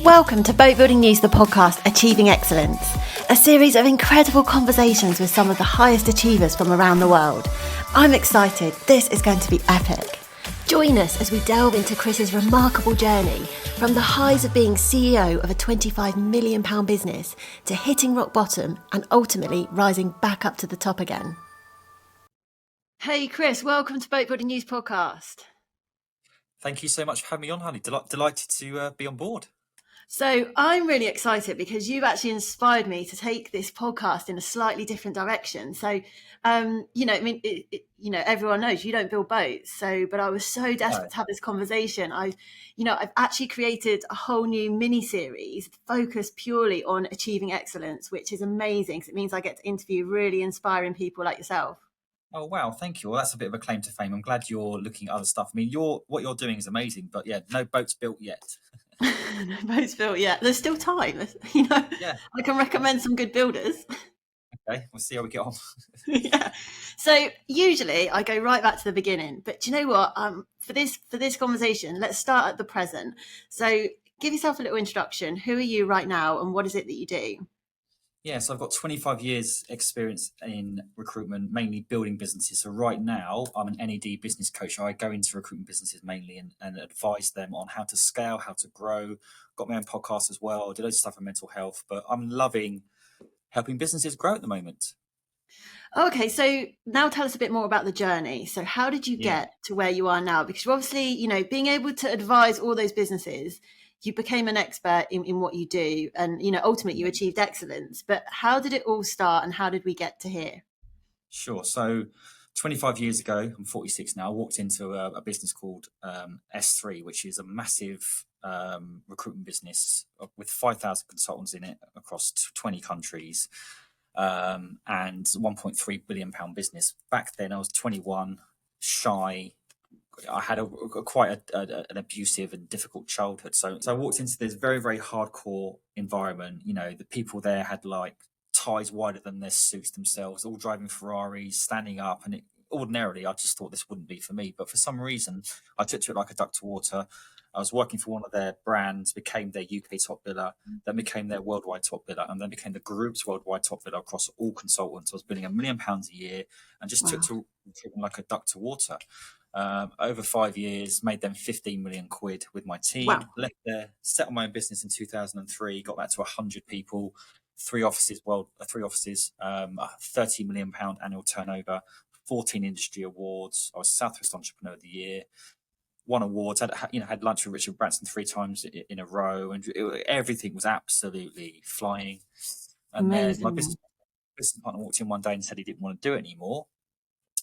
Welcome to Boatbuilding News, the podcast Achieving Excellence, a series of incredible conversations with some of the highest achievers from around the world. I'm excited. This is going to be epic. Join us as we delve into Chris's remarkable journey from the highs of being CEO of a £25 million business to hitting rock bottom and ultimately rising back up to the top again. Hey Chris, welcome to Boatbuilding News podcast. Thank you so much for having me on, honey. Delighted to be on board. So I'm really excited because you've actually inspired me to take this podcast in a slightly different direction. So, everyone knows you don't build boats. But I was so desperate to have this conversation. I've actually created a whole new mini series focused purely on achieving excellence, which is amazing because it means I get to interview really inspiring people like yourself. Oh, wow. Thank you. Well, that's a bit of a claim to fame. I'm glad you're looking at other stuff. I mean, what you're doing is amazing, but yeah, no boats built yet. No boats built yet. There's still time. Yeah. I can recommend some good builders. Okay, we'll see how we get on. Yeah. So usually I go right back to the beginning, but do you know what? For this conversation, let's start at the present. So give yourself a little introduction. Who are you right now, and what is it that you do? Yeah, so I've got 25 years experience in recruitment, mainly building businesses. So right now I'm an NED business coach. I go into recruitment businesses mainly and advise them on how to scale, how to grow. Got my own podcast as well. I do loads of stuff on mental health, but I'm loving helping businesses grow at the moment. Okay, so now tell us a bit more about the journey. So how did you get to where you are now? Because you're obviously, being able to advise all those businesses, you became an expert in what you do, and ultimately you achieved excellence. But how did it all start, and how did we get to here? Sure. So 25 years ago, I'm 46 now, I walked into a business called S3, which is a massive recruitment business with 5,000 consultants in it across 20 countries, and £1.3 billion business. Back then I was 21, shy. I had quite an abusive and difficult childhood. So I walked into this very, very hardcore environment. The people there had like ties wider than their suits themselves, all driving Ferraris, standing up. And ordinarily, I just thought this wouldn't be for me. But for some reason, I took to it like a duck to water. I was working for one of their brands, became their UK top biller, then became their worldwide top biller, and then became the group's worldwide top biller across all consultants. I was billing £1 million a year and just took to recruitment like a duck to water. Over 5 years, made them 15 million quid with my team. Wow. Left there, set up my own business in 2003, got that to 100 people, three offices, 30 million pound annual turnover, 14 industry awards. I was Southwest Entrepreneur of the Year, won awards, had lunch with Richard Branson 3 times in a row, and everything was absolutely flying. And Amazing. then my business partner walked in one day and said he didn't want to do it anymore.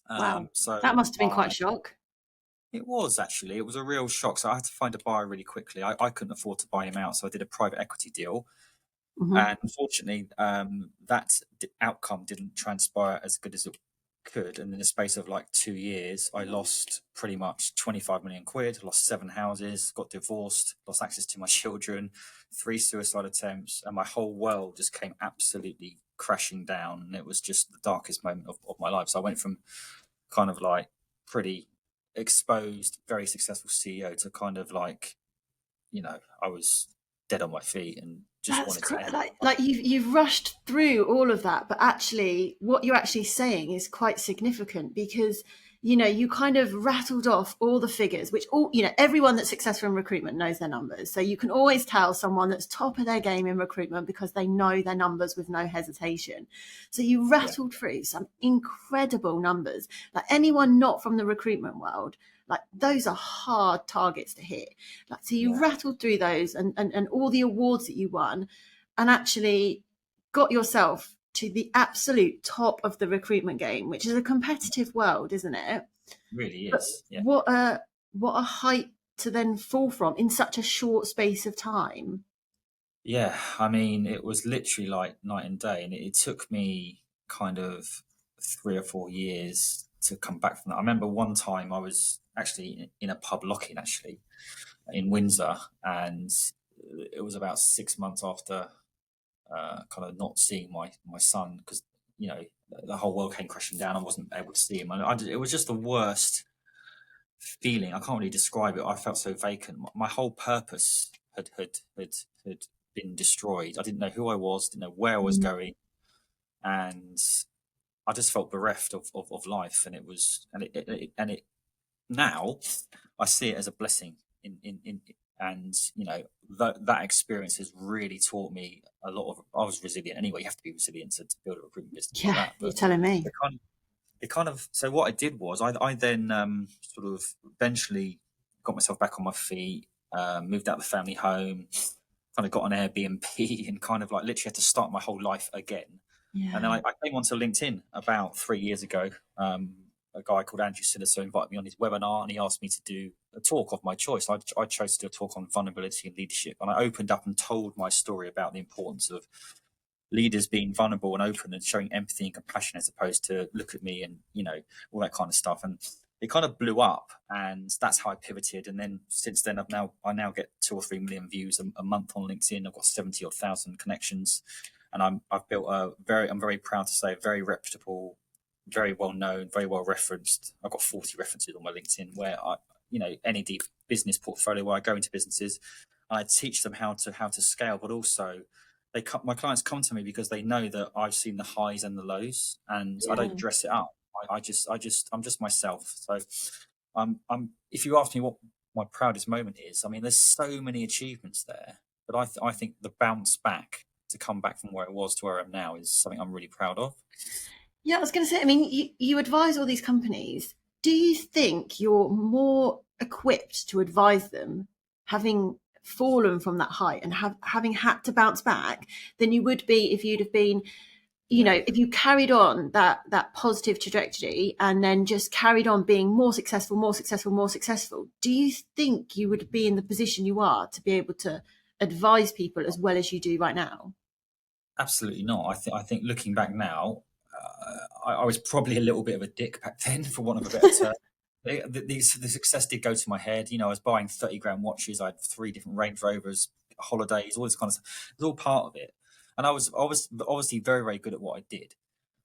Wow. So that must have been quite a shock. It was actually. It was a real shock. So I had to find a buyer really quickly. I couldn't afford to buy him out, so I did a private equity deal. Mm-hmm. And unfortunately, that outcome didn't transpire as good as it could. And in the space of like 2 years, I lost pretty much 25 million quid, lost 7 houses, got divorced, lost access to my children, 3 suicide attempts, and my whole world just came absolutely crashing down. And it was just the darkest moment of my life. So I went from kind of like pretty exposed, very successful CEO to kind of like, I was dead on my feet and just wanted to like you've rushed through all of that, but actually what you're actually saying is quite significant because you kind of rattled off all the figures, which everyone that's successful in recruitment knows their numbers. So you can always tell someone that's top of their game in recruitment because they know their numbers with no hesitation. So you rattled through some incredible numbers. Like anyone not from the recruitment world, like those are hard targets to hit. Like so you rattled through those and all the awards that you won, and actually got yourself to the absolute top of the recruitment game, which is a competitive world, isn't it? It really is. Yeah. What a height to then fall from in such a short space of time. Yeah, I mean, it was literally like night and day, and it took me kind of 3 or 4 years to come back from that. I remember one time I was actually in a pub locking actually in Windsor, and it was about 6 months after kind of not seeing my son because the whole world came crashing down. I wasn't able to see him, and it was just the worst feeling. I can't really describe it. I felt so vacant. My whole purpose had been destroyed. I didn't know who I was, didn't know where I was Mm. going, and I just felt bereft of life. And it was, and it now I see it as a blessing in and that experience has really taught me a lot of. I was resilient anyway. You have to be resilient to build a recruitment business like Yeah, that. you're But telling me. it kind of so what I did was I then sort of eventually got myself back on my feet, moved out of the family home, kind of got an Airbnb, and kind of like literally had to start my whole life again. And then Yeah. I came onto LinkedIn about 3 years ago. A guy called Andrew Siliso invited me on his webinar, and he asked me to do a talk of my choice. I chose to do a talk on vulnerability and leadership, and I opened up and told my story about the importance of leaders being vulnerable and open and showing empathy and compassion, as opposed to look at me and all that kind of stuff. And it kind of blew up, and that's how I pivoted. And then since then, I now get 2 or 3 million views a month on LinkedIn. I've got 70 odd thousand connections, and I've built I'm very proud to say, a very reputable, very well known, very well referenced. I've got 40 references on my LinkedIn where any business portfolio where I go into businesses and I teach them how to scale, but also my clients come to me because they know that I've seen the highs and the lows, and I Yeah. don't dress it up. I'm just myself. So if you ask me what my proudest moment is, I mean, there's so many achievements there, but I think the bounce back to come back from where I was to where I am now is something I'm really proud of. Yeah, I was going to say, I mean, you advise all these companies. Do you think you're more equipped to advise them having fallen from that height and having had to bounce back than you would be if you'd have been, Yeah. if you carried on that positive trajectory and then just carried on being more successful, more successful, more successful? Do you think you would be in the position you are to be able to advise people as well as you do right now? Absolutely not. I think looking back now, I was probably a little bit of a dick back then, for want of a better term. The success did go to my head. I was buying 30 grand watches. I had 3 different Range Rovers, holidays, all this kind of stuff. It was all part of it, and I was obviously very, very good at what I did.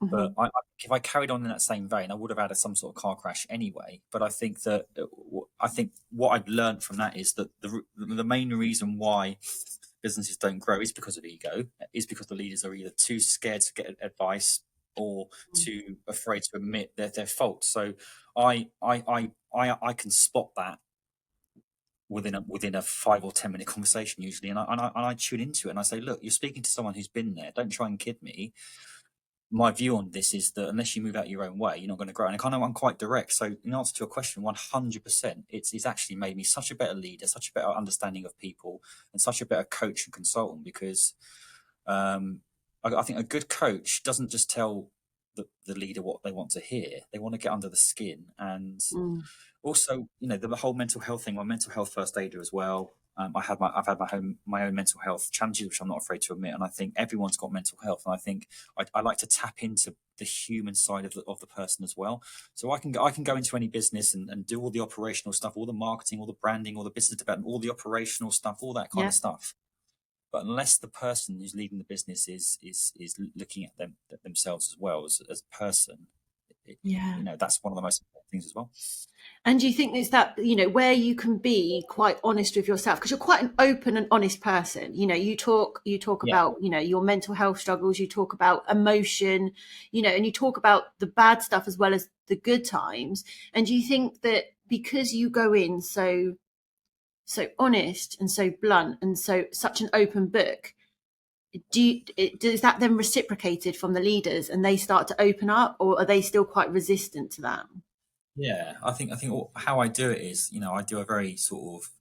But Mhm. if I carried on in that same vein, I would have had some sort of car crash anyway. But I think what I've learned from that is that the main reason why businesses don't grow is because of ego, is because the leaders are either too scared to get advice or too afraid to admit their fault. So I can spot that within a 5 or 10 minute conversation usually, and I tune into it and I say, look, you're speaking to someone who's been there. Don't try and kid me. My view on this is that unless you move out your own way, you're not going to grow. And I'm quite direct. So in answer to your question, 100%, it's actually made me such a better leader, such a better understanding of people, and such a better coach and consultant, because I think a good coach doesn't just tell the leader what they want to hear. They want to get under the skin. And Mm. also, the whole mental health thing. I'm a mental health first aider as well. I've had my own mental health challenges, which I'm not afraid to admit. And I think everyone's got mental health. And I think I like to tap into the human side of the person as well. So I can go into any business and do all the operational stuff, all the marketing, all the branding, all the business development, all the operational stuff, all that kind Yeah. of stuff. But unless the person who's leading the business is looking at themselves as well as a person, Yeah. that's one of the most important things as well. And do you think it's that, where you can be quite honest with yourself, because you're quite an open and honest person. You talk Yeah. about, your mental health struggles, you talk about emotion, and you talk about the bad stuff as well as the good times. And do you think that because you go in so honest and so blunt and such an open book, does that then reciprocated from the leaders and they start to open up, or are they still quite resistant to that? Yeah, I think how I do it is, I do a very sort of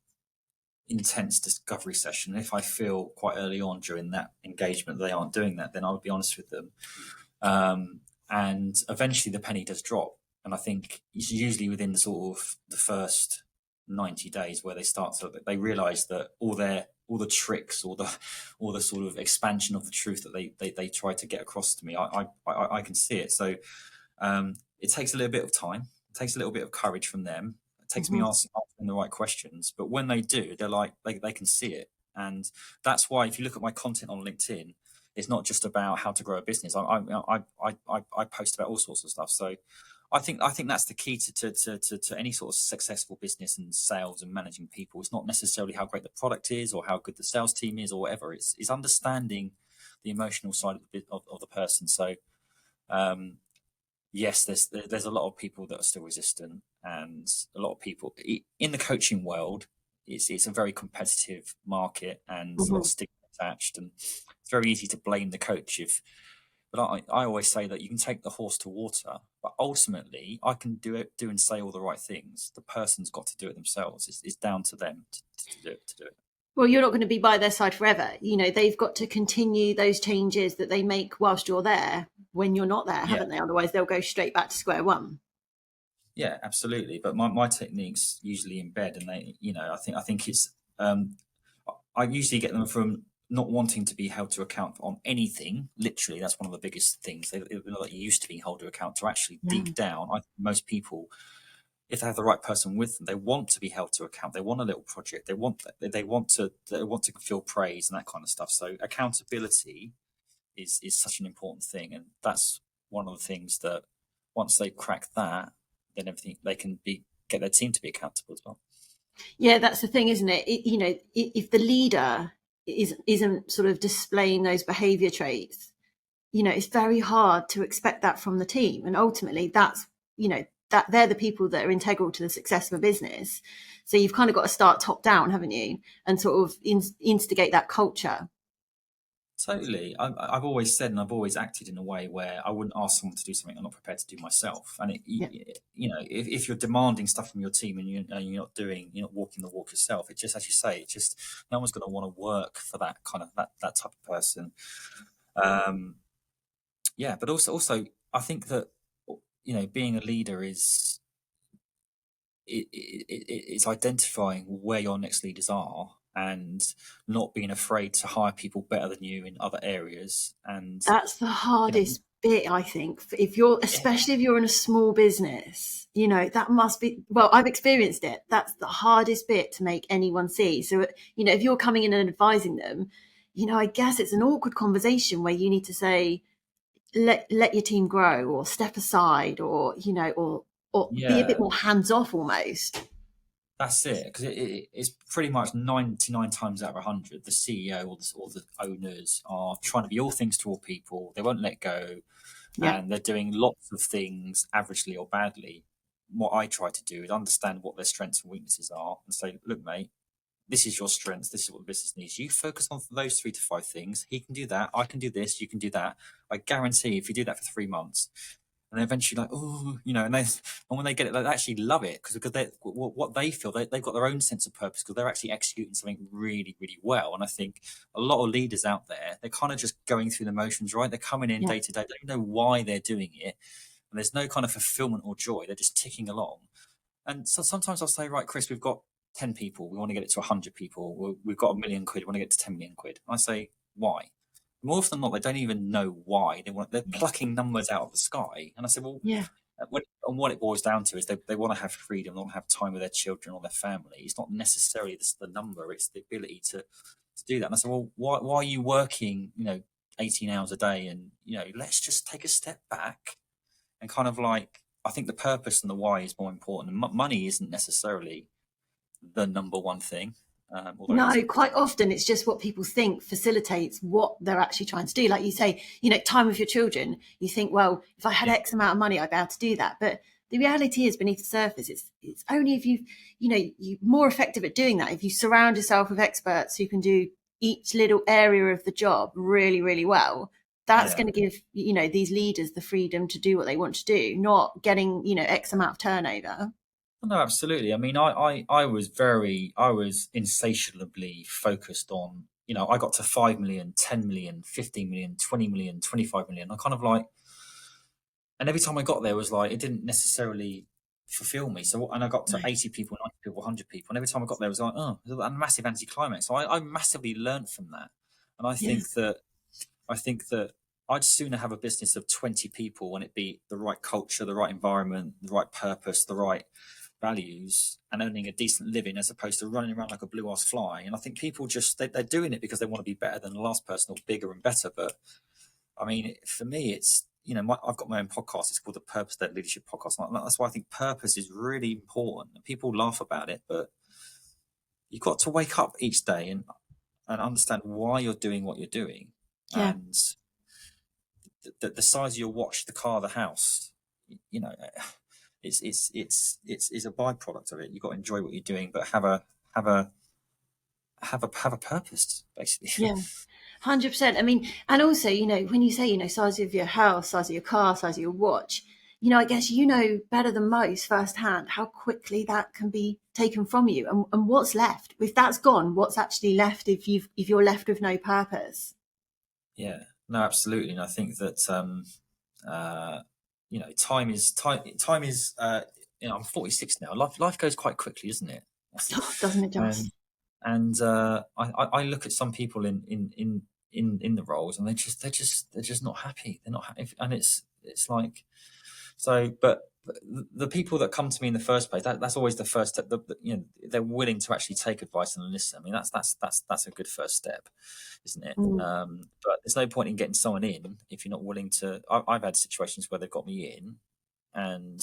intense discovery session. If I feel quite early on during that engagement they aren't doing that, then I would be honest with them. And eventually the penny does drop. And I think it's usually within the sort of the first 90 days where they realize that all the tricks, all the sort of expansion of the truth that they try to get across to me, I can see it. So it takes a little bit of time. It takes a little bit of courage from them. It takes me Hmm. asking the right questions. But when they do, they're like they can see it, and that's why if you look at my content on LinkedIn, it's not just about how to grow a business. I post about all sorts of stuff. So I think that's the key to any sort of successful business and sales and managing people. It's not necessarily how great the product is or how good the sales team is or whatever. It's understanding the emotional side of the person. So yes, there's a lot of people that are still resistant, and a lot of people in the coaching world. It's a very competitive market, and a lot of Mhm. stigma attached, and it's very easy to blame the coach if. But I always say that you can take the horse to water, but ultimately I can do and say all the right things. The person's got to do it themselves. It's down to them to do it. To do it. Well, you're not going to be by their side forever. They've got to continue those changes that they make whilst you're there when you're not there, Yeah, haven't they? Otherwise, they'll go straight back to square one. yeah, absolutely. But my techniques usually in bed, and I think it's I usually get them from not wanting to be held to account on anything. Literally, that's one of the biggest things. They're not used to being held to account. To actually Yeah. deep down, I think most people, if they have the right person with them, they want to be held to account. They want a little project. They want to feel praise and that kind of stuff. So accountability is such an important thing, and that's one of the things that once they crack that, then everything they can get their team to be accountable as well. Yeah, that's the thing, isn't it? If the leader isn't sort of displaying those behavior traits, it's very hard to expect that from the team. And ultimately, that they're the people that are integral to the success of a business. So you've kind of got to start top down, haven't you? And sort of instigate that culture. Totally. I've always said, and I've always acted in a way where I wouldn't ask someone to do something I'm not prepared to do myself. And Yeah. if you're demanding stuff from your team and you're not walking the walk yourself, it just, as you say, it just no one's going to want to work for that kind of that type of person. Um, yeah, but also, I think that being a leader it's identifying where your next leaders are and not being afraid to hire people better than you in other areas. And That's the you know, hardest bit, I think. If you're, yeah, especially if you're in a small business, that must be, well, I've experienced it. That's the hardest bit to make anyone see. So, if you're coming in and advising them, I guess it's an awkward conversation where you need to say, let your team grow or step aside or be a bit yeah, more hands off almost. that's it. Because it's pretty much 99 times out of 100, the CEO or the owners are trying to be all things to all people. They won't let go, Yeah. and they're doing lots of things averagely or badly. What I try to do is understand what their strengths and weaknesses are and say, look, mate, this is your strengths. This is what the business needs. You focus on those 3 to 5 things. He can do that. I can do this. You can do that. I guarantee if you do that for 3 months, and then eventually like, oh, and when they get it, they actually love it because what they feel, they've got their own sense of purpose because they're actually executing something really, really well. And I think a lot of leaders out there, they're kind of just going through the motions, right? They're coming in Yeah. day to day. They don't know why they're doing it. And there's no kind of fulfillment or joy. They're just ticking along. And so sometimes I'll say, right, Chris, we've got 10 people. We want to get it to 100 people. We've got £1 million. We want to get to 10 million quid. And I say, why? More often than not, they don't even know why. They're plucking numbers out of the sky. And I said, well, Yeah. what it boils down to is they want to have freedom. They want to have time with their children or their family. It's not necessarily the number. It's the ability to do that. And I said, well, why are you working, 18 hours a day? And, let's just take a step back and kind of like, I think the purpose and the why is more important. And money isn't necessarily the number one thing, although it is. No, quite often it's just what people think facilitates what they're actually trying to do. Like you say, time with your children, you think, well, if I had Yeah, X amount of money, I'd be able to do that. But the reality is beneath the surface, it's only if you're more effective at doing that. If you surround yourself with experts who can do each little area of the job really, really well, that's yeah. going to give, these leaders the freedom to do what they want to do, not getting, X amount of turnover. No, absolutely. I mean, I was insatiably focused on, I got to 5 million, 10 million, 15 million, 20 million, 25 million. I kind of like, and every time I got there was like, it didn't necessarily fulfill me. So, and I got to 80 people, 90 people, 100 people. And every time I got there, it was like, oh, it was a massive anticlimax. So I massively learned from that. And Yeah. I think that I'd sooner have a business of 20 people and it be the right culture, the right environment, the right purpose, the right values, and earning a decent living as opposed to running around like a blue ass fly. And I think people just they're doing it because they want to be better than the last person or bigger and better. But I mean, for me, it's I've got my own podcast. It's called the Purpose-Led Leadership Podcast. And that's why I think purpose is really important. And people laugh about it, but you've got to wake up each day and understand why you're doing what you're doing. Yeah. And the size of your watch, the car, the house, it's a byproduct of it. You've got to enjoy what you're doing, but have a purpose, basically. Yeah. 100%. I mean, and also, when you say, size of your house, size of your car, size of your watch, I guess better than most firsthand how quickly that can be taken from you, and what's left. If that's gone, what's actually left if you're left with no purpose? Yeah, no, absolutely. And I think that time is time is I'm 46 now. Life goes quite quickly, isn't it? Doesn't it just? And I look at some people in the roles, and they're just not happy. They're not happy, and it's like, so. But the people that come to me in the first place, that's always the first step. They're willing to actually take advice and listen. I mean, that's a good first step, isn't it? But there's no point in getting someone in if you're not willing to. I've had situations where they've got me in, and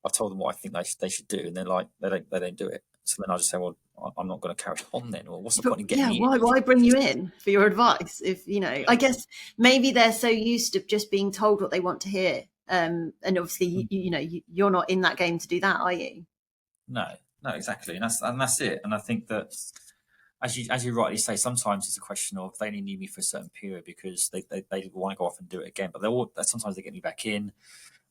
I've told them what I think they should do, and they're like, they don't do it. So then I just say, well, I'm not going to carry on then, or what's the point in getting me in? Why bring you in for your advice if I guess maybe they're so used to just being told what they want to hear, and obviously you're not in that game to do that, are you? No, exactly, and that's it. And I think that, as you rightly say, sometimes it's a question of they only need me for a certain period because they want to go off and do it again, but sometimes they get me back in.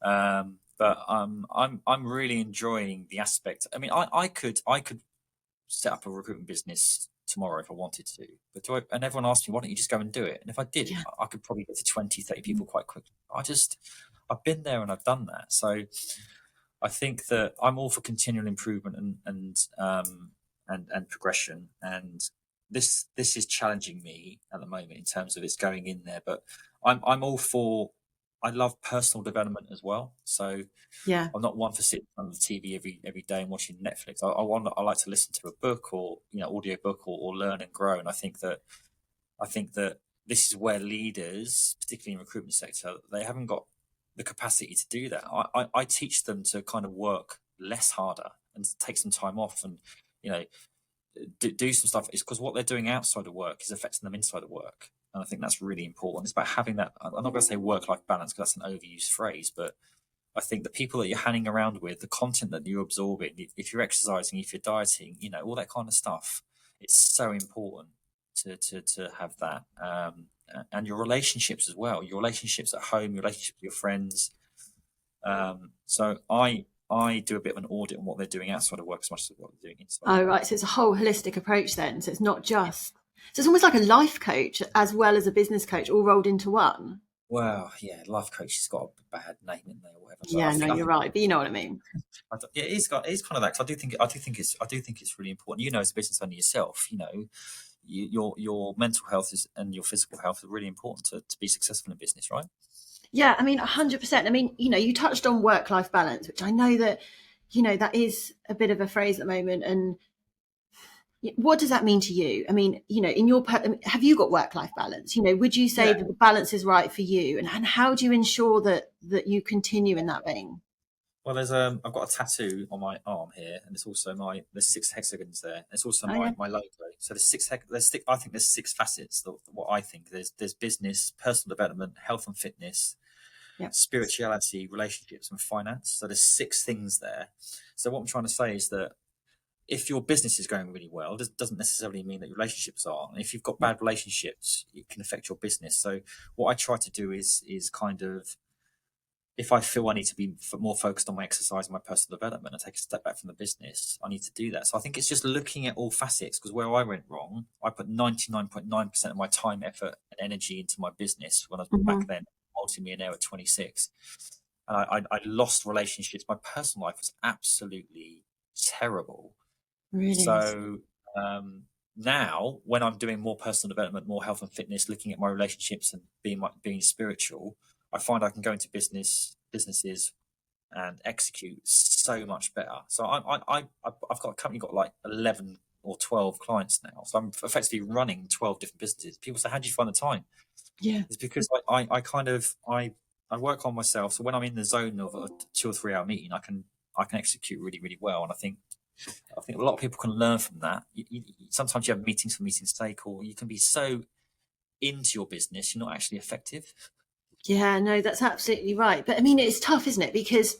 But I'm really enjoying the aspect. I mean, I could set up a recruitment business tomorrow if I wanted to, but and everyone asked me, why don't you just go and do it? And if I did, I could probably get to 20, 30 people quite quickly. I've been there and I've done that. So I think that I'm all for continual improvement and progression. And this is challenging me at the moment in terms of it's going in there, but I'm all for. I love personal development as well. So I'm not one for sitting on the TV every day and watching Netflix. I like to listen to a book or audio book or learn and grow. And I think that this is where leaders, particularly in the recruitment sector, they haven't got the capacity to do that. I teach them to kind of work less harder and take some time off and do some stuff. It's because what they're doing outside of work is affecting them inside of work. And I think that's really important. It's about having that. I'm not going to say work-life balance because that's an overused phrase, but I think the people that you're hanging around with, the content that you're absorbing, if you're exercising, if you're dieting, all that kind of stuff, it's so important to have that. And your relationships as well, your relationships at home, your relationship with your friends. So I do a bit of an audit on what they're doing outside of work as much as what they're doing inside. Oh, right. So it's a whole holistic approach then. So it's not just. So it's almost like a life coach as well as a business coach all rolled into one. Well, yeah, life coach has got a bad name in there or whatever. So You're right, but you know what I mean. It's kind of that. Cause I do think it's really important. As a business owner yourself, your mental health and your physical health are really important to be successful in business, right? Yeah, I mean, 100%. I mean, you touched on work-life balance, which I know that, that is a bit of a phrase at the moment. And what does that mean to you? I mean, have you got work-life balance? Would you say that the balance is right for you? And how do you ensure that you continue in that vein? Well, I've got a tattoo on my arm here, and it's also there's 6 hexagons there. It's also my logo. So I think there's 6 facets of what I think. There's business, personal development, health and fitness, spirituality, relationships, and finance. So there's 6 things there. So what I'm trying to say is that if your business is going really well, it doesn't necessarily mean that your relationships are. And if you've got bad relationships, it can affect your business. So what I try to do is kind of, if I feel I need to be more focused on my exercise and my personal development and take a step back from the business, I need to do that. So I think it's just looking at all facets, because where I went wrong, I put 99.9% of my time, effort, and energy into my business when I was back then, multi-millionaire at 26. And I lost relationships. My personal life was absolutely terrible. Really? So now, when I'm doing more personal development, more health and fitness, looking at my relationships and being spiritual, I find I can go into businesses and execute so much better. So I've got a company got like 11 or 12 clients now. So I'm effectively running 12 different businesses. People say, how do you find the time? Yeah, It's because I I work on myself. So when I'm in the zone of a 2 or 3 hour meeting, I can execute really, really well. And I think a lot of people can learn from that. Sometimes you have meetings for meeting's sake, or you can be so into your business, you're not actually effective. Yeah, no, that's absolutely right. But I mean, it's tough, isn't it? Because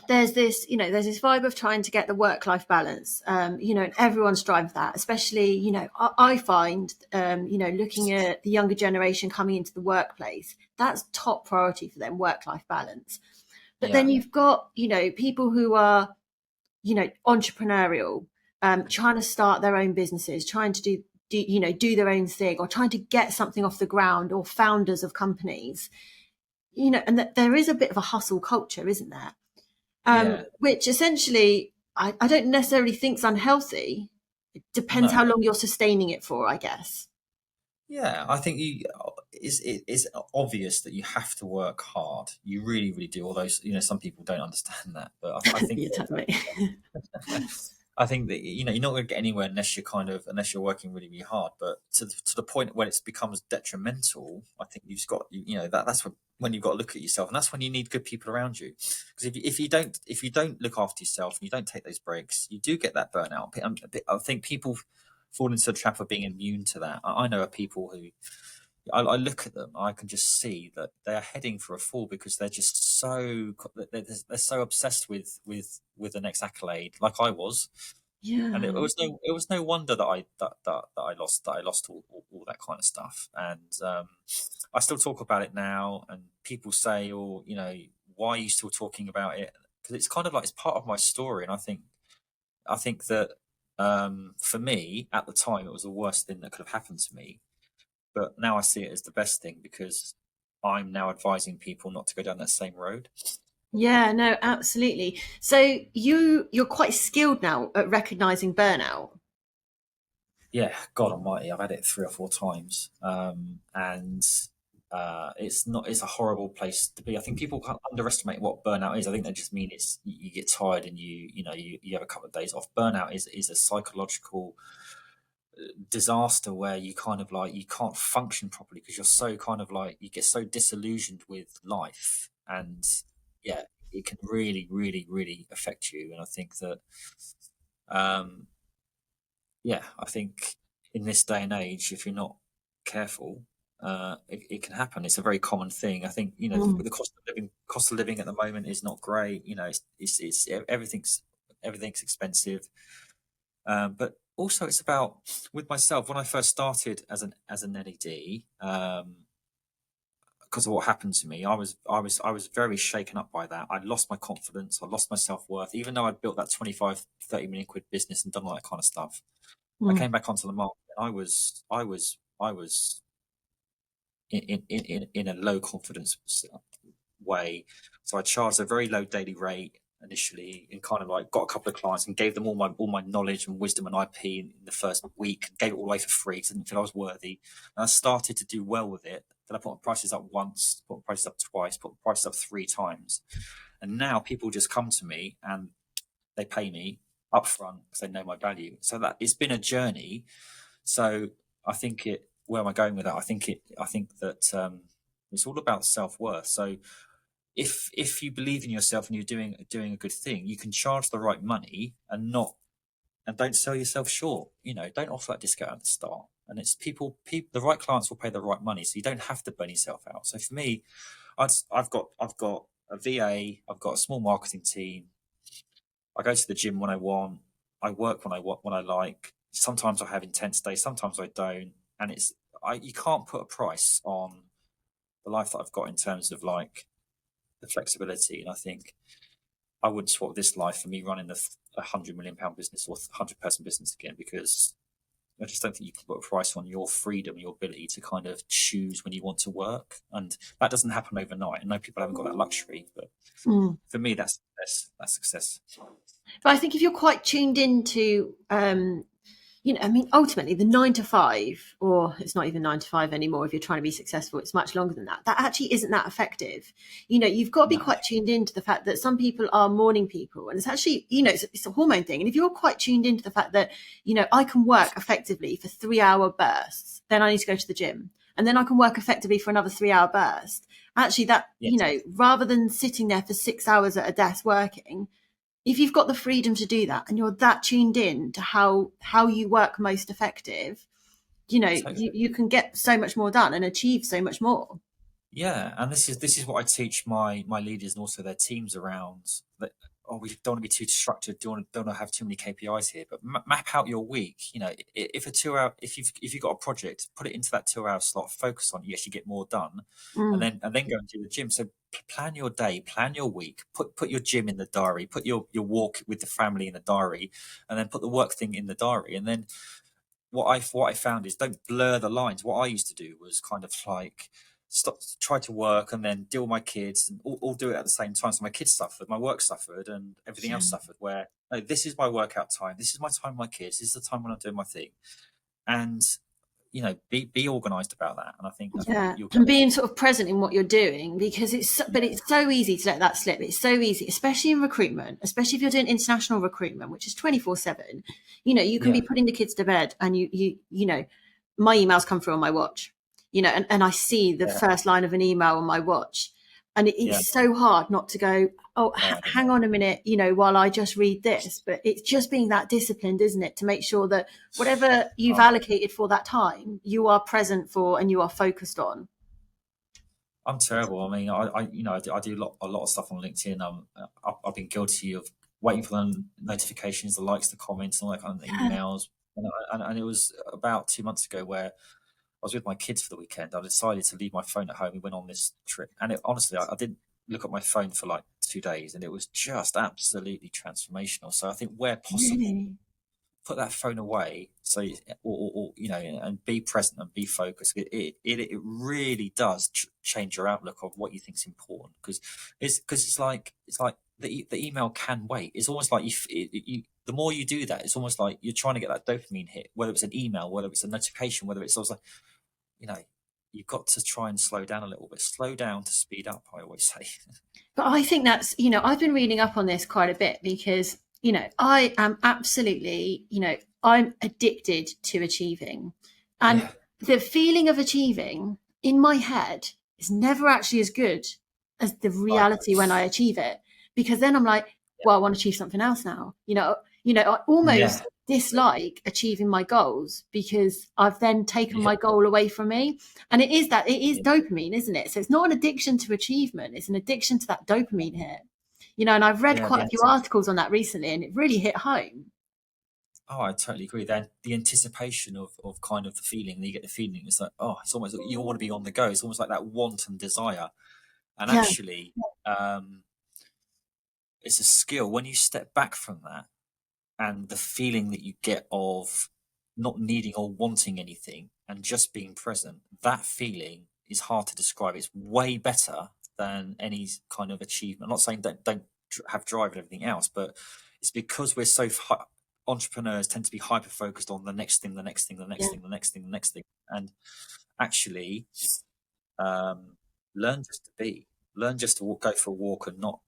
there's this vibe of trying to get the work-life balance, and everyone strives for that, especially, I find, looking at the younger generation coming into the workplace, that's top priority for them, work-life balance. But Yeah, then you've got, people who are, entrepreneurial, trying to start their own businesses, trying to do their own thing, or trying to get something off the ground, or founders of companies, and that there is a bit of a hustle culture, isn't there? yeah, Which essentially I don't necessarily think is unhealthy. It depends no, how long you're sustaining it for, I guess. yeah. I think it's obvious that you have to work hard. You really, really do. Although some people don't understand that, but I think You tell me. I think that you're not going to get anywhere unless you're working really, really hard. But to the point where it becomes detrimental, I think you've got that's when you've got to look at yourself, and that's when you need good people around you. Because if you don't look after yourself and you don't take those breaks, you do get that burnout. I think people fall into the trap of being immune to that. I know of people who I look at them, I can just see that they're heading for a fall because they're just they're so obsessed with the next accolade, like I was, and it Yeah. was no wonder that I lost all that kind of stuff, and I still talk about it now, and people say, "Oh, why are you still talking about it?" Because it's kind of like it's part of my story, and I think that for me at the time it was the worst thing that could have happened to me, but now I see it as the best thing because I'm now advising people not to go down that same road. Yeah, no, absolutely. So you're quite skilled now at recognizing burnout. Yeah, God Almighty, I've had it 3 or 4 times, and it's a horrible place to be. I think people underestimate what burnout is. I think they just mean it's you get tired and you have a couple of days off. Burnout is a psychological disaster where you kind of like you can't function properly because you're so kind of like you get so disillusioned with life, and yeah, it can really, really, really affect you. And I think that um yeah, I think in this day and age, if you're not careful, it can happen. It's a very common thing. I think Mm. with the cost of living at the moment is not great. It's everything's expensive. But also, it's about with myself when I first started as an LED. Because of what happened to me, I was very shaken up by that. I lost my confidence. I lost my self-worth. Even though I'd built that 25-30 million quid business and done all that kind of stuff, I Mm. came back onto the market. I was in a low confidence way. So I charged a very low daily rate initially, and kind of like got a couple of clients and gave them all my knowledge and wisdom and IP in the first week. Gave it all away for free because I didn't feel I was worthy. And I started to do well with it. Then I put my prices up once, put my prices up twice, put my prices up 3 times, and now people just come to me and they pay me upfront because they know my value. So that it's been a journey. So I think where am I going with that? I think that it's all about self-worth. So if you believe in yourself and you're doing a good thing, you can charge the right money and don't sell yourself short. Don't offer that discount at the start. And it's people, the right clients will pay the right money, so you don't have to burn yourself out. So for me, I've got a VA, I've got a small marketing team. I go to the gym when I want. I work when I want, when I like. Sometimes I have intense days, sometimes I don't. And you can't put a price on the life that I've got in terms of like the flexibility. And I think I wouldn't swap this life for me running a £100 million business or 100-person business again, because I just don't think you can put a price on your freedom, your ability to kind of choose when you want to work. And that doesn't happen overnight. I know people haven't got that luxury, but Mm. for me, that's success. But I think if you're quite tuned into, I mean, ultimately the 9 to 5, or it's not even 9 to 5 anymore. If you're trying to be successful, it's much longer than that. That actually isn't that effective. You've got to be No. quite tuned into the fact that some people are morning people, and it's actually, it's a hormone thing. And if you're quite tuned into the fact that, I can work effectively for 3 hour bursts, then I need to go to the gym. And then I can work effectively for another 3 hour burst. Actually, that, Yes. rather than sitting there for 6 hours at a desk working, if you've got the freedom to do that and you're that tuned in to how you work most effective, Totally. you can get so much more done and achieve so much more. Yeah, and this is what I teach my leaders and also their teams around. That, oh, we don't want to be too structured. Don't want to have too many KPIs here. But map out your week. If a 2 hour, if you've got a project, put it into that 2 hour slot. Focus on it. You actually get more done, and Mm. then go and do the gym. So plan your day, plan your week. Put your gym in the diary. Put your walk with the family in the diary, and then put the work thing in the diary. And then what I found is, don't blur the lines. What I used to do was kind of like try to work and then deal with my kids and all do it at the same time. So my kids suffered, my work suffered, and everything Yeah. else suffered. Where, no, this is my workout time. This is my time with my kids. This is the time when I'm doing my thing. And be organized about that. And I think Yeah, you'll get and on. being sort of present in what you're doing, because but Yeah, it's so easy to let that slip. It's so easy, especially in recruitment, especially if you're doing international recruitment, which is 24/7. You can be yeah, putting the kids to bed, and my emails come through on my watch, and I see the yeah, first line of an email on my watch, and yeah. it's so hard not to go, oh, Oh, I don't hang know. on a minute, while I just read this. But it's just being that disciplined, isn't it, to make sure that whatever you've Um, allocated for that time, you are present for and you are focused on. I'm terrible. I mean, I do a lot of stuff on LinkedIn. I've been guilty of waiting for the notifications, the likes, the comments, and all that kind of Yeah, emails. And it was about 2 months ago where I was with my kids for the weekend. I decided to leave my phone at home. We went on this trip, and honestly, I didn't look at my phone for like 2 days, and it was just absolutely transformational. So I think where possible, really. put that phone away, so and be present and be focused. It really does change your outlook of what you think is important, because it's like the email can wait. It's almost like the more you do that, it's almost like you're trying to get that dopamine hit, whether it's an email, whether it's a notification, whether it's also, you know you've got to try and slow down a little bit. Slow down to speed up, I always say. But I think that's, I've been reading up on this quite a bit because, I am absolutely, I'm addicted to achieving. And Yeah, the feeling of achieving in my head is never actually as good as the I reality when I achieve it. Because then I'm like, well, I want to achieve something else now. I almost yeah, dislike achieving my goals because I've then taken yeah, my goal away from me. And it is yeah, dopamine, isn't it? So it's not an addiction to achievement, it's an addiction to that dopamine hit. And I've read yeah. quite a few articles on that recently, and it really hit home. Oh, I totally agree. Then the anticipation of kind of the feeling, you get the feeling, it's like, oh, it's almost like you want to be on the go. It's almost like that want and desire. And Yeah, actually, it's a skill when you step back from that, and the feeling that you get of not needing or wanting anything and just being present. That feeling is hard to describe. It's way better than any kind of achievement. I'm not saying don't have drive and everything else, but it's because we're so entrepreneurs tend to be hyper focused on the next thing, the next thing, the next yeah, thing, the next thing, the next thing, and actually, um, learn just to be, learn just to go for a walk and not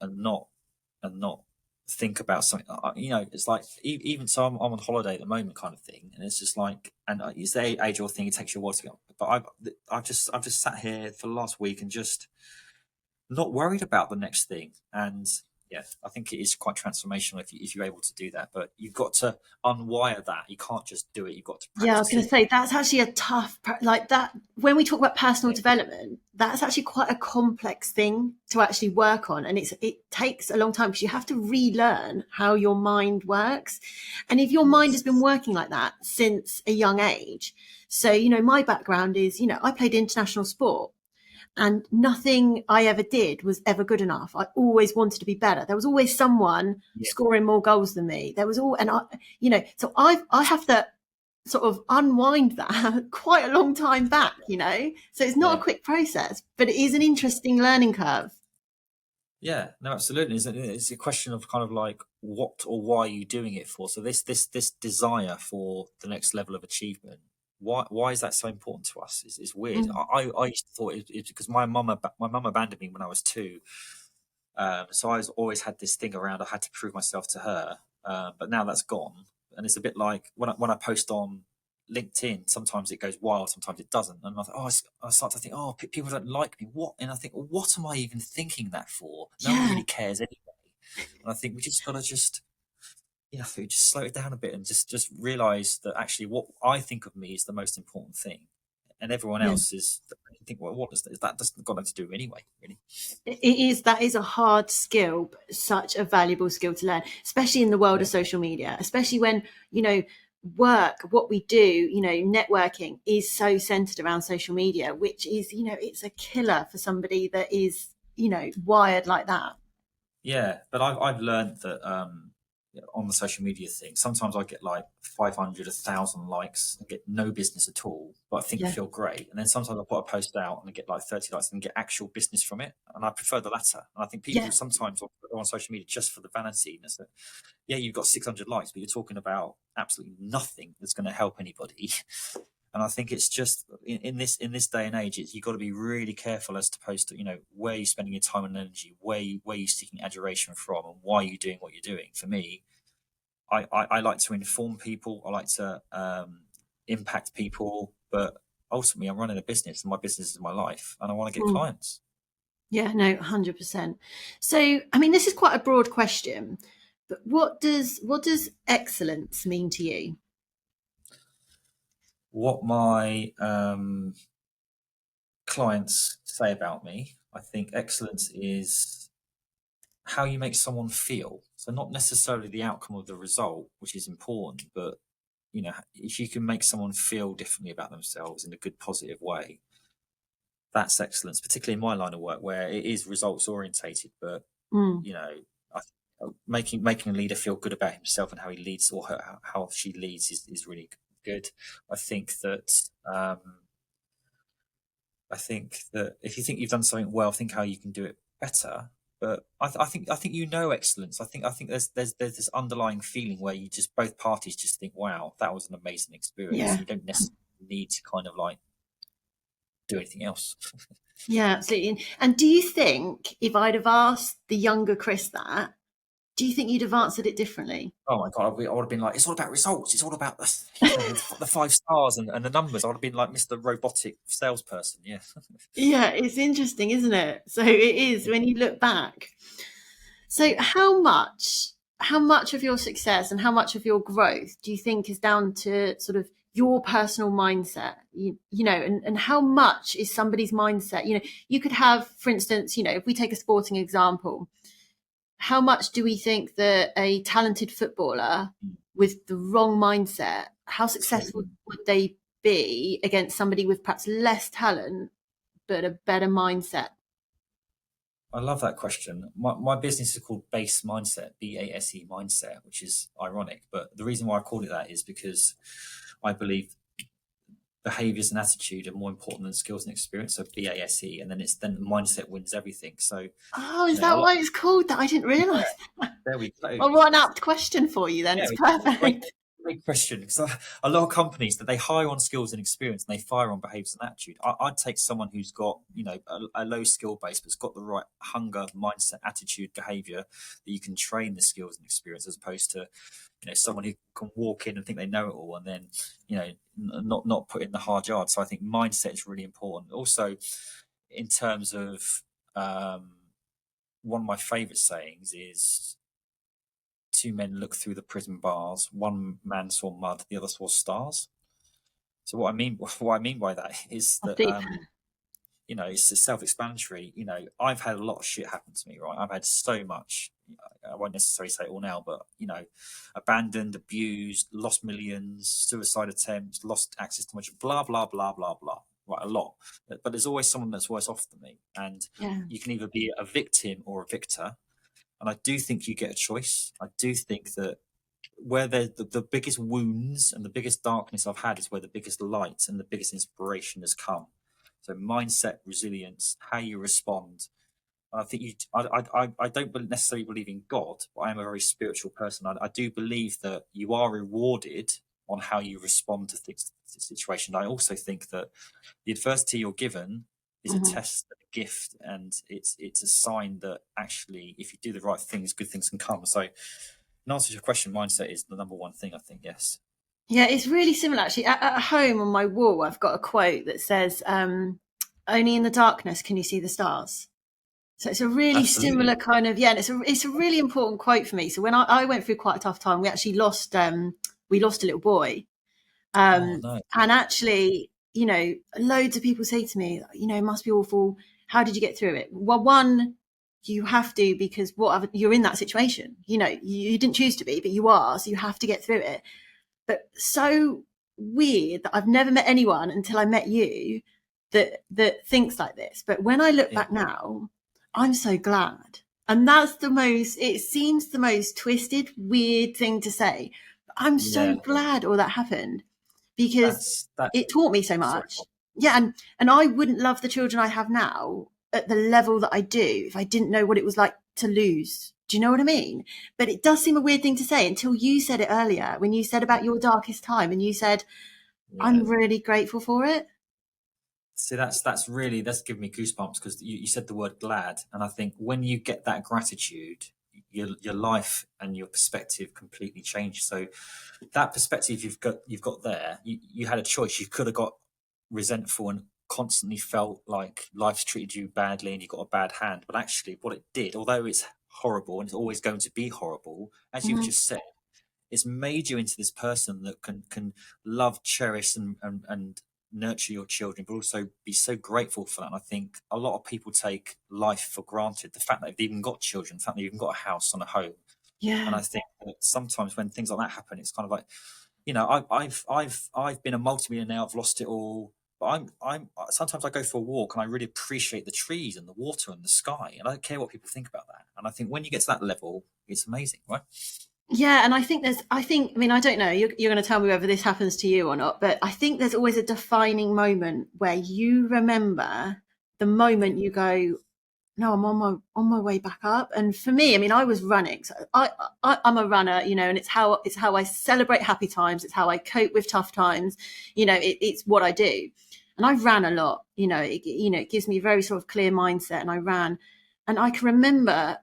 think about something. It's like, even so, I'm on holiday at the moment, kind of thing, and it's just like, and it's the age old thing. It takes you a while to go, but I've just sat here for the last week and just not worried about the next thing. And yeah, I think it is quite transformational if you're able to do that. But you've got to unwire that. You can't just do it. You've got to yeah. I was practice going to it. say that's actually a tough, like that. When we talk about personal Yeah. development, that's actually quite a complex thing to actually work on, and it takes a long time because you have to relearn how your mind works, and if your mind has been Yes. working like that since a young age. So my background is, I played international sport. And nothing I ever did was ever good enough. I always wanted to be better. There was always someone Yeah. scoring more goals than me. There was all, and so I have to sort of unwind that quite a long time back. So it's not a Yeah. quick process, but it is an interesting learning curve. Yeah, no, absolutely. It's a question of kind of like, what or why are you doing it for? So this desire for the next level of achievement. Why is that so important to us? It's weird. Mm. I used to thought it's because my mum abandoned me when I was two. So I always had this thing around. I had to prove myself to her. But now that's gone, and it's a bit like when I post on LinkedIn, sometimes it goes wild, sometimes it doesn't. And I start to think, oh, people don't like me. What? And I think, well, what am I even thinking that for? No one Yeah. really cares anyway. And I think we just got to just, just slow it down a bit and just realize that actually what I think of me is the most important thing. And everyone Yeah. else is, I think, well, what is that? That doesn't got nothing to do anyway, really. That is a hard skill, but such a valuable skill to learn, especially in the world Yeah. of social media, especially when, what we do, networking is so centered around social media, which is, it's a killer for somebody that is, wired like that. Yeah, but I've learned that on the social media thing, sometimes I get like 500, 1,000 likes and get no business at all, but I think I Yeah. feel great. And then sometimes I put a post out and I get like 30 likes and get actual business from it. And I prefer the latter. And I think people Yeah. sometimes are on social media just for the vanity. And it's that, yeah, you've got 600 likes, but you're talking about absolutely nothing that's going to help anybody. And I think it's just in this day and age, you've got to be really careful as opposed to where you're spending your time and energy, where you're seeking adoration from, and why you're doing what you're doing. For me, I like to inform people. I like to impact people, but ultimately, I'm running a business, and my business is my life, and I want to get Mm. clients. Yeah, no, 100%. So, I mean, this is quite a broad question, but what does excellence mean to you? What my clients say about me, I think excellence is how you make someone feel. So not necessarily the outcome of the result, which is important, but if you can make someone feel differently about themselves in a good, positive way, that's excellence. Particularly in my line of work, where it is results orientated, but Mm. you know, I, making a leader feel good about himself and how he leads or how she leads is really good. I think that um, I think that if you think you've done something well, think how you can do it better. But I think excellence. I think there's this underlying feeling where you just both parties just think, wow, that was an amazing experience. Yeah. You don't necessarily need to kind of like do anything else. Yeah, absolutely. And do you think if I'd have asked the younger Chris that, do you think you'd have answered it differently? Oh my god, I would have been like, it's all about results. It's all about the 5 stars and the numbers. I would have been like Mr. Robotic salesperson. Yeah. Yeah, it's interesting, isn't it? So it is when you look back. So how much of your success and how much of your growth do you think is down to sort of your personal mindset? And how much is somebody's mindset? You could have, for instance, if we take a sporting example, how much do we think that a talented footballer with the wrong mindset, how successful would they be against somebody with perhaps less talent but a better mindset? I love that question. My business is called Base Mindset, BASE Mindset, which is ironic. But the reason why I called it that is because I believe behaviors and attitude are more important than skills and experience. So BASE, and then mindset wins everything. So, Oh, is a that lot, why it's called that? I didn't yeah, realise. there we go. Well, what an apt question for you then. Yeah, It's great, perfect. great question. Because a lot of companies that they hire on skills and experience, and they fire on behaviours and attitude. I'd take someone who's got a low skill base, but's got the right hunger, mindset, attitude, behaviour that you can train the skills and experience, as opposed to someone who can walk in and think they know it all, and then not put in the hard yard. So I think mindset is really important. Also, in terms of one of my favourite sayings is, two men looked through the prison bars. One man saw mud, the other saw stars. So what I mean by that is That's that deep. it's self-explanatory. I've had a lot of shit happen to me, right? I've had so much. I won't necessarily say it all now, but abandoned, abused, lost millions, suicide attempts, lost access to much, blah blah blah blah blah. Right, a lot. But there's always someone that's worse off than me, and Yeah. you can either be a victim or a victor. And I do think you get a choice. I do think that where the biggest wounds and the biggest darkness I've had is where the biggest light and the biggest inspiration has come. So mindset, resilience, how you respond. I think I don't necessarily believe in God, but I am a very spiritual person. I do believe that you are rewarded on how you respond to things, to situations. I also think that the adversity you're given is a Mhm. test, a gift, and it's a sign that actually, if you do the right things, good things can come. So, in answer to your question, mindset is the number one thing. I think yes. Yeah, it's really similar actually. At home on my wall, I've got a quote that says, "Only in the darkness can you see the stars." So it's a really Absolutely. similar kind of, yeah, and it's a really important quote for me. So when I went through quite a tough time, we lost a little boy. Oh Um, no. and actually, loads of people say to me, it must be awful. How did you get through it? Well, one, you have to, because you're in that situation. You didn't choose to be, but you are, so you have to get through it. But so weird that I've never met anyone until I met you that thinks like this. But when I look Yeah. back now, I'm so glad. And that's it seems the most twisted, weird thing to say. But I'm so Yeah. glad all that happened because That. it taught me so Sorry. much. Yeah, and I wouldn't love the children I have now at the level that I do if I didn't know what it was like to lose. Do you know what I mean? But it does seem a weird thing to say until you said it earlier when you said about your darkest time and you said, Yeah. I'm really grateful for it. See, that's giving me goosebumps because you said the word glad, and I think when you get that gratitude, your life and your perspective completely change. So that perspective you've got there, you had a choice. You could have got resentful and constantly felt like life's treated you badly and you got a bad hand. But actually, what it did, although it's horrible and it's always going to be horrible, as you've Mhm. just said, it's made you into this person that can love, cherish, and nurture your children, but also be so grateful for that. And I think a lot of people take life for granted. The fact that they've even got children, the fact that they've even got a house and a home. And Yeah. I think that sometimes when things like that happen, it's kind of like, I've been a multimillionaire. I've lost it all. But I'm sometimes I go for a walk and I really appreciate the trees and the water and the sky, and I don't care what people think about that. And I think when you get to that level, it's amazing, right? Yeah, and I mean, I don't know, you're going to tell me whether this happens to you or not, but I think there's always a defining moment where you remember the moment you go, no, I'm on my way back up. And for me, I mean, I was running, so I'm a runner, and it's how I celebrate happy times. It's how I cope with tough times. It's what I do, and I ran a lot. It gives me a very sort of clear mindset, and I ran, and I can remember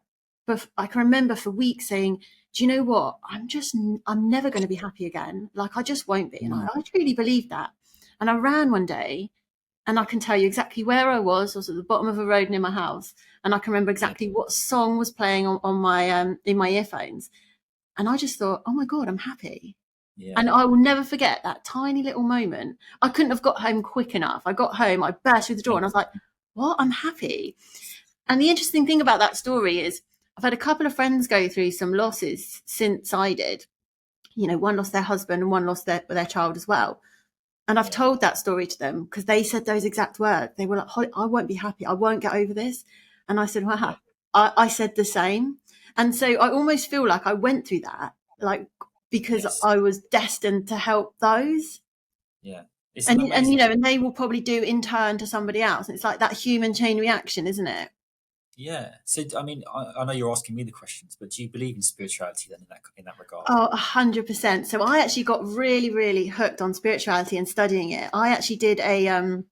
for weeks saying, do you know what? I'm never going to be happy again. Like I just won't be, and I, Mm, I truly believe that. And I ran one day and I can tell you exactly where I was. I was at the bottom of a road near my house, and I can remember yeah, exactly what song was playing on my in my earphones. And I just thought, oh my god, I'm happy. yeah, And I will never forget that tiny little moment. I couldn't have got home quick enough. I got home, I burst through the door, yeah, and I was like, what? I'm happy. And the interesting thing about that story is, I've had a couple of friends go through some losses since I did. One lost their husband and one lost their child as well. And I've yeah, told that story to them because they said those exact words. They were like, "Holly, I won't be happy. I won't get over this." And I said, yeah, wow, I said the same. And so I almost feel like I went through that, like, because yes, I was destined to help those. yeah. It's an And amazing. and they will probably do in turn to somebody else. And it's like that human chain reaction, isn't it? Yeah. So, I mean, I know you're asking me the questions, but do you believe in spirituality then in that regard? Oh, 100%. So I actually got really, really hooked on spirituality and studying it. I actually did an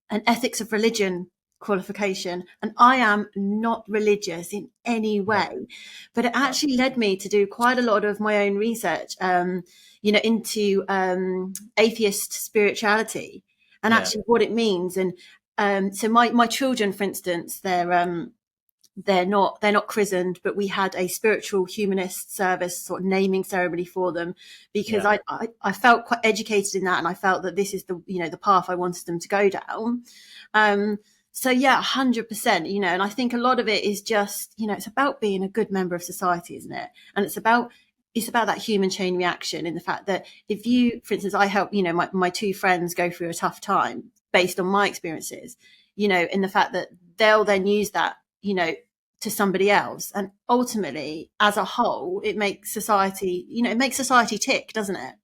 ethics of religion qualification, and I am not religious in any No, way, but it no. actually led me to do quite a lot of my own research, into atheist spirituality and Yeah, actually what it means. And so my children, for instance, they're not christened, but we had a spiritual humanist service sort of naming ceremony for them because yeah. I felt quite educated in that, and I felt that this is the path I wanted them to go down. um so yeah, 100%. And I think a lot of it is just, it's about being a good member of society, isn't it? And it's about that human chain reaction, in the fact that if you, for instance, I help, my two friends go through a tough time based on my experiences, in the fact that they'll then use that, to somebody else, and ultimately as a whole it makes society tick, doesn't it?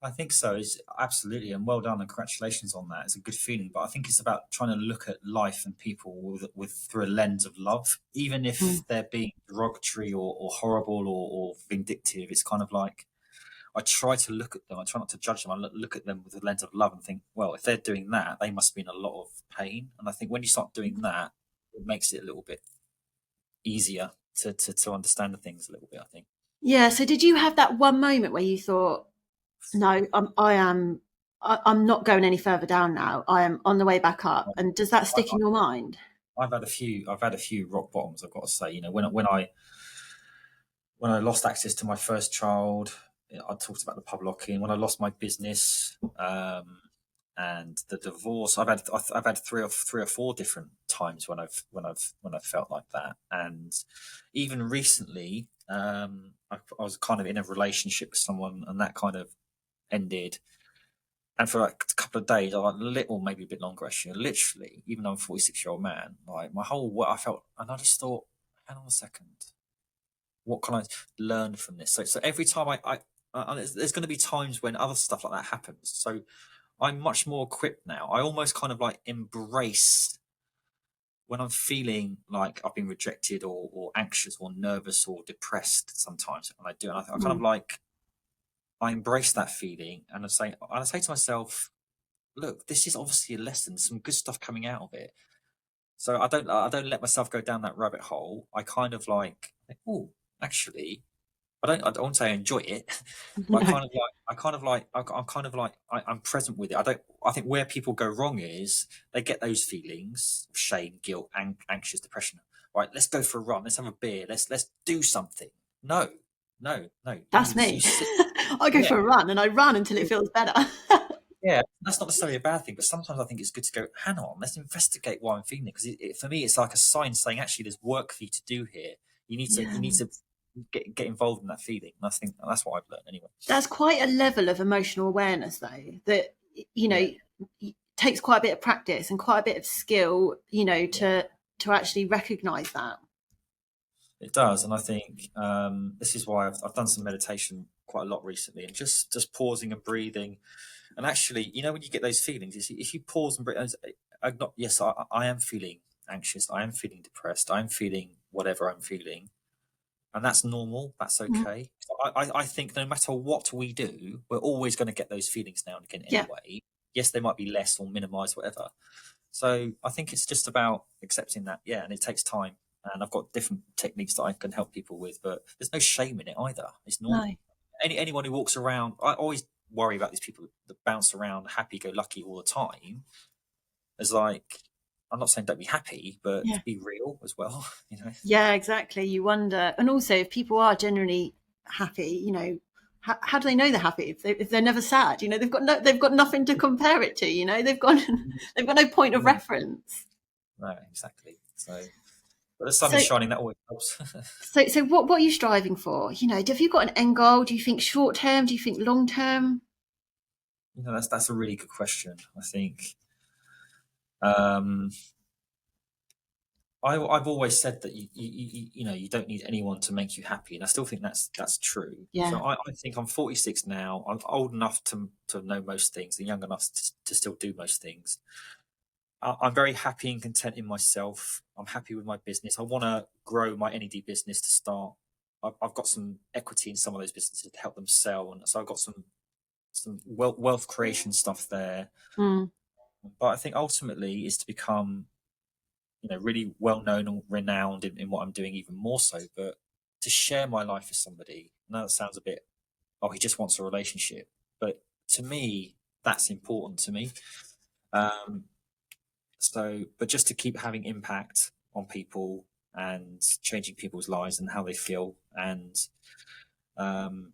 I think so. It's absolutely, and well done, and congratulations on that. It's a good feeling, but I think it's about trying to look at life and people with through a lens of love, even Mm. if they're being derogatory or horrible or vindictive. It's kind of like I try to look at them. I try not to judge them. I look at them with a lens of love and think, well, if they're doing that, they must be in a lot of pain. And I think when you start doing that, it makes it a little bit easier to understand the things a little bit. I think. Yeah, so did you have that one moment where you thought, No, I'm not going any further down now. I am on the way back up. And does that I, stick in your mind? I've had a few rock bottoms. I've got to say, when I lost access to my first child, I talked about the pub locking. When I lost my business, and the divorce, I've had three or four different times when I've felt like that. And even recently, I was kind of in a relationship with someone, and that kind of ended. And for like a couple of days, I like little, maybe a bit longer actually. Literally, even though I'm a 46-year-old man, like my whole what I felt, and I just thought, hang on a second, what can I learn from this? So every time there's going to be times when other stuff like that happens. So I'm much more equipped now. I almost kind of like embrace when I'm feeling like I've been rejected or anxious or nervous or depressed sometimes. And I do, and I kind of Mm. like, I embrace that feeling and I say to myself, look, this is obviously a lesson, some good stuff coming out of it. So I don't let myself go down that rabbit hole. I kind of like, oh, actually, I don't say I enjoy it, but No, I'm present with it. I think where people go wrong is they get those feelings of shame, guilt, anxious, depression. Right, let's go for a run. Let's have a beer. Let's do something. No, no. that's You me. sit. I go Yeah, for a run and I run until it feels better. yeah. That's not necessarily a bad thing, but sometimes I think it's good to go. Hang on, let's investigate why I'm feeling it because for me, it's like a sign saying actually there's work for you to do here. You need Yeah. to get involved in that feeling. And I think that's what I've learned anyway. That's quite a level of emotional awareness, though, that, you Yeah. know, takes quite a bit of practice and quite a bit of skill, Yeah. to actually recognize that. It does, and I think this is why I've done some meditation quite a lot recently, and just pausing and breathing, and actually, when you get those feelings, if you pause and breathe, yes, I am feeling anxious, I am feeling depressed, I'm feeling whatever I'm feeling, and that's normal, that's Mm. okay. I think no matter what we do, we're always going to get those feelings now and again Yeah, anyway. Yes, they might be less or minimized, whatever. So I think it's just about accepting that, yeah, and it takes time. And I've got different techniques that I can help people with, but there's no shame in it either. It's no, normal. Anyone who walks around, I always worry about these people that bounce around happy-go-lucky all the time. As like, I'm not saying don't be happy, but yeah, be real as well. You know. yeah, exactly. You wonder, and also if people are generally happy, how do they know they're happy if they're never sad? They've got nothing to compare it to. They've got they've got no point of Yeah. reference. No, exactly. So, but the sun So, is shining. That always helps. so what are you striving for? Have you got an end goal? Do you think short term? Do you think long term? That's a really good question. I think. Um, I've always said that you don't need anyone to make you happy, and I still think that's true. So Yeah. I think I'm 46 now. I'm old enough to know most things, and young enough to still do most things. I'm very happy and content in myself. I'm happy with my business. I want to grow my NED business to start. I've got some equity in some of those businesses to help them sell, and so I've got some wealth creation stuff there. Mm. But I think ultimately is to become really well known or renowned in what I'm doing, even more so. But to share my life with somebody, now that sounds a bit, oh, he just wants a relationship. But to me, that's important to me. Um, but just to keep having impact on people and changing people's lives and how they feel, and um,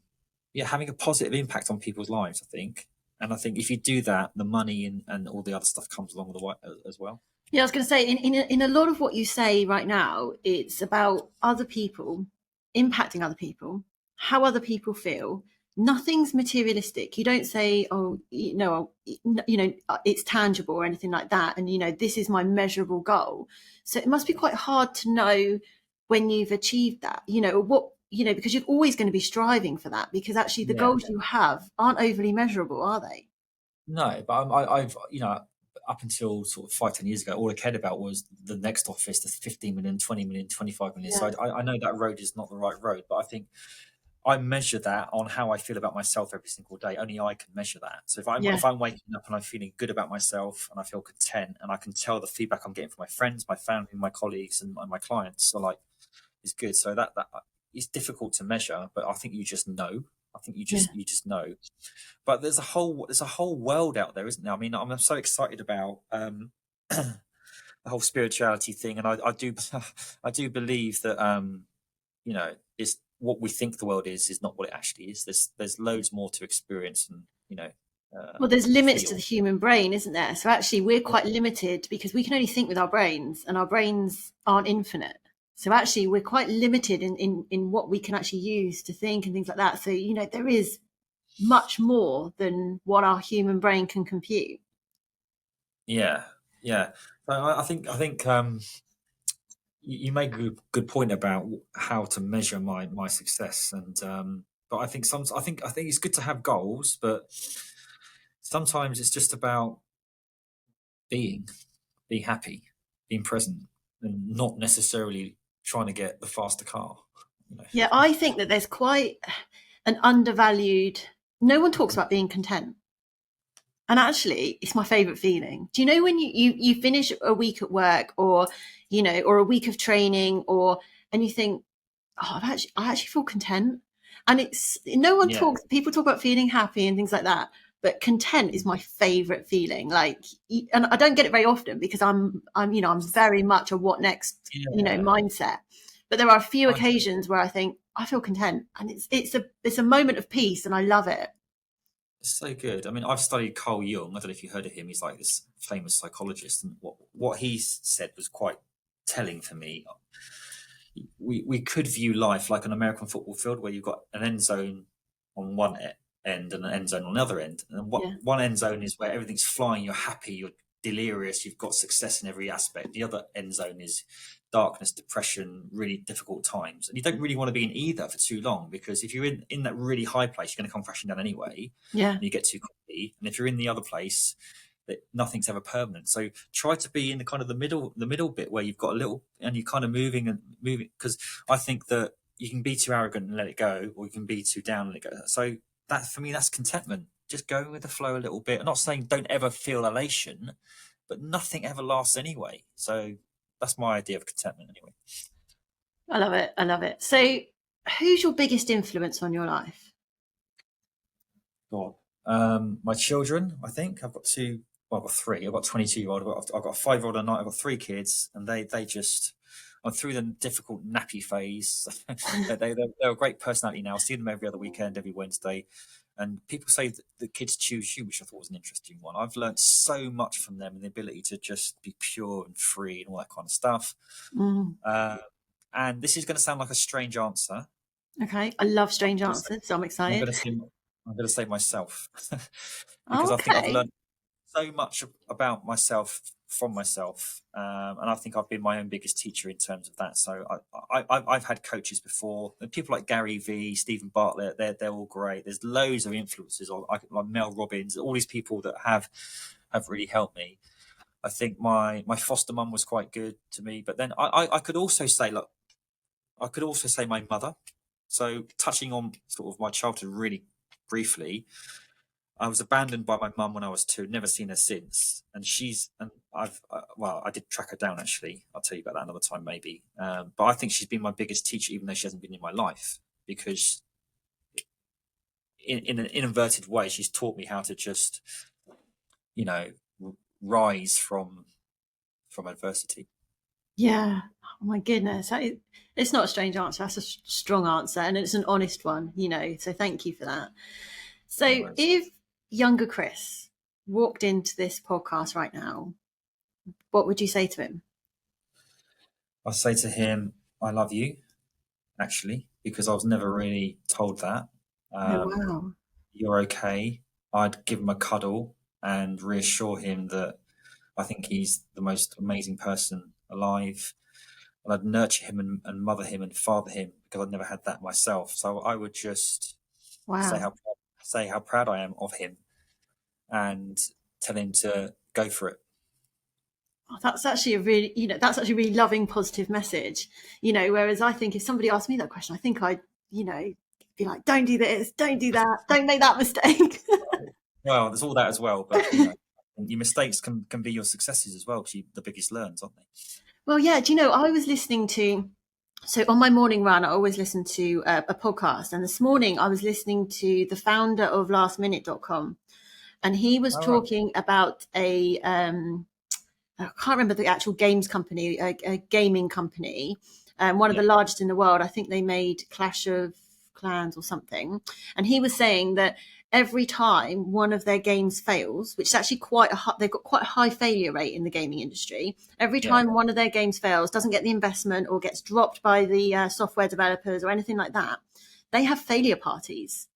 yeah, having a positive impact on people's lives, I think. And I think if you do that, the money and all the other stuff comes along the way as well. Yeah, I was going to say, in a lot of what you say right now, it's about other people, impacting other people, how other people feel. Nothing's materialistic. You don't say, oh, it's tangible or anything like that. And, this is my measurable goal. So it must be quite hard to know when you've achieved that, because you're always going to be striving for that because actually the Yeah. goals you have aren't overly measurable, are they? No, but I've up until sort of 5, 10 years ago, all I cared about was the next office, the 15 million, 20 million, 25 million. So Yeah. I know that road is not the right road, but I think I measure that on how I feel about myself every single day. Only I can measure that. So Yeah. if I'm waking up and I'm feeling good about myself and I feel content and I can tell the feedback I'm getting from my friends, my family, my colleagues, and my clients are like is good. So that is difficult to measure, but I think you just know. I think Yeah. you just know. But there's a whole world out there, isn't there? I mean, I'm so excited about the whole spirituality thing, and I do I do believe that you know, it's what we think the world is not what it actually is. There's loads more to experience and, you know, Well, there's limits to feel. the human brain, isn't there? So actually, we're quite limited because we can only think with our brains, and our brains aren't infinite. So actually, we're quite limited in what we can actually use to think and things like that. So, you know, there is much more than what our human brain can compute. Yeah, yeah. So I think you make a good point about how to measure my success, and but I think it's good to have goals, but sometimes it's just about being being happy, being present, and not necessarily trying to get the faster car. You know. Yeah, I think that there's quite an undervalued. No one talks about being content. And actually, it's my favorite feeling. Do you know when you finish a week at work, or, you know, or a week of training, or, and you think, oh, I actually feel content. And it's, no one Yeah, talks, people talk about feeling happy and things like that. But content is my favorite feeling. Like, and I don't get it very often because you know, I'm very much a what next, you know, yeah. mindset. But there are a few I, occasions where I think I feel content, and it's a moment of peace, and I love it. It's so good. I mean, I've studied Carl Jung. I don't know if you heard of him. He's like this famous psychologist, and what he said was quite telling for me. We could view life like an American football field where you've got an end zone on one end and an end zone on the other end. And what Yeah, one end zone is where everything's flying, you're happy, you're delirious, you've got success in every aspect. The other end zone is darkness, depression, really difficult times. And you don't really want to be in either for too long, because if you're in that really high place, you're going to come crashing down anyway, yeah. and you get too cocky. And if you're in the other place, that nothing's ever permanent. So try to be in the kind of the middle bit where you've got a little, and you're kind of moving, because I think that you can be too arrogant and let it go, or you can be too down and let it go. So that, for me, that's contentment. Just go with the flow a little bit. I'm not saying don't ever feel elation, but nothing ever lasts anyway. So that's my idea of contentment anyway. I love it. I love it. So, who's your biggest influence on your life? God. My children, I think I've got two. Well, I've got three. I've got 22-year-old. I've got a 5-year-old and I've got three kids, and they just. I'm through the difficult nappy phase. They're a great personality now. I see them every other weekend, every Wednesday, and people say that the kids choose you, which I thought was an interesting one. I've learned so much from them, and the ability to just be pure and free and all that kind of stuff. Mm, Uh, and this is going to sound like a strange answer. okay. I love I'm strange going to say, answers, so I'm I'm excited. going to say, I'm going to say myself, because I think I've Okay. learned so much about myself from myself, and I think I've been my own biggest teacher in terms of that. So I've had coaches before, and people like Gary V, Stephen Bartlett. They're all great. There's loads of influences, like Mel Robbins. All these people that have really helped me. I think my foster mum was quite good to me, but then I could also say, look, I could also say my mother. So touching on sort of my childhood really briefly, I was abandoned by my mum when I was 2. Never seen her since, and I did track her down actually. I'll tell you about that another time maybe. But I think she's been my biggest teacher, even though she hasn't been in my life, because in an inverted way, she's taught me how to just, you know, rise from adversity. Yeah. Oh my goodness. It's not a strange answer. That's a strong answer, and it's an honest one, you know. So thank you for that. No So worries. if younger Chris walked into this podcast right now, what would you say to him? I say to him, "I love you," actually, because I was never really told that. Oh, Um, wow. you're okay. I'd give him a cuddle and reassure him that I think he's the most amazing person alive. And I'd nurture him and mother him and father him, because I'd never had that myself. So I would just say Wow. how proud I am of him, and tell him to go for it. Oh, that's actually a really, you know, that's actually a really loving, positive message, you know. Whereas I think if somebody asked me that question, I think I'd, you know, be like, don't do this, don't do that, don't make that mistake. Well, there's all that as well, but your mistakes can be your successes as well, because the biggest learns, aren't they? Well, yeah, do you know, I was listening to So on my morning run, I always listen to a podcast. And this morning I was listening to the founder of lastminute.com. And he was talking about I can't remember the actual games company, a gaming company, one of the largest in the world. I think they made Clash of Clans or something. And he was saying that every time one of their games fails, which is actually they've got quite a high failure rate in the gaming industry. Every time one of their games fails, doesn't get the investment or gets dropped by the software developers or anything like that, they have failure parties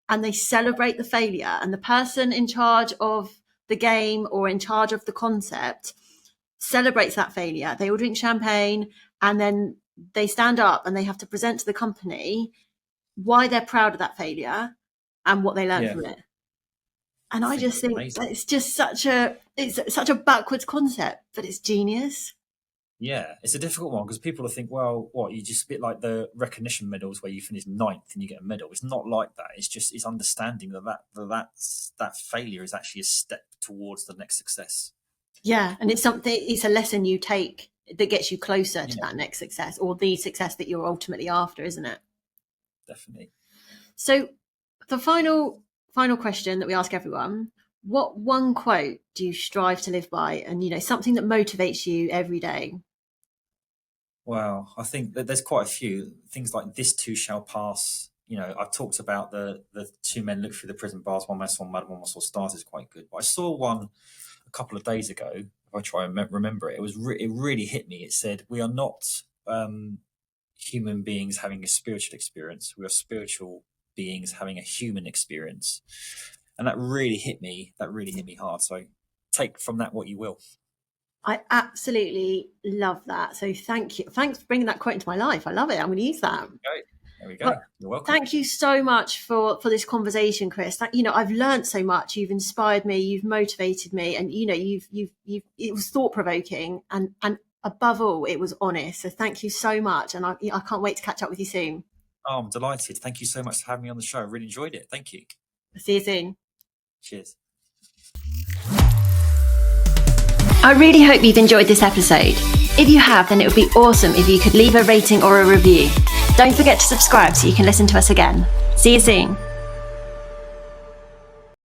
and they celebrate the failure. And the person in charge of the game or in charge of the concept celebrates that failure. They all drink champagne and then they stand up and they have to present to the company why they're proud of that failure and what they learned from it. And I just think that it's just such a backwards concept, but it's genius. Yeah, it's a difficult one because people will think, well, what, you just a bit like the recognition medals where you finish 9th and you get a medal. It's not like that. It's understanding that failure is actually a step towards the next success. Yeah, and it's a lesson you take that gets you closer to that next success or the success that you're ultimately after, isn't it? Definitely. So the final question that we ask everyone, what one quote do you strive to live by, and something that motivates you every day? Well, I think that there's quite a few things like "this too shall pass." I've talked about the two men look through the prison bars, one man saw mud, one man saw stars is quite good. But I saw one a couple of days ago. If I try and remember it, it really hit me. It said, "We are not human beings having a spiritual experience. We are spiritual beings having a human experience." And that really hit me. That really hit me hard. So take from that what you will. I absolutely love that. So thank you. Thanks for bringing that quote into my life. I love it. I'm going to use that. There we go. You're welcome. Thank you so much for this conversation, Chris. I've learned so much. You've inspired me. You've motivated me, and it was thought provoking, and above all, it was honest. So thank you so much, and I can't wait to catch up with you soon. Oh, I'm delighted. Thank you so much for having me on the show. I really enjoyed it. Thank you. See you soon. Cheers. I really hope you've enjoyed this episode. If you have, then it would be awesome if you could leave a rating or a review. Don't forget to subscribe so you can listen to us again. See you soon.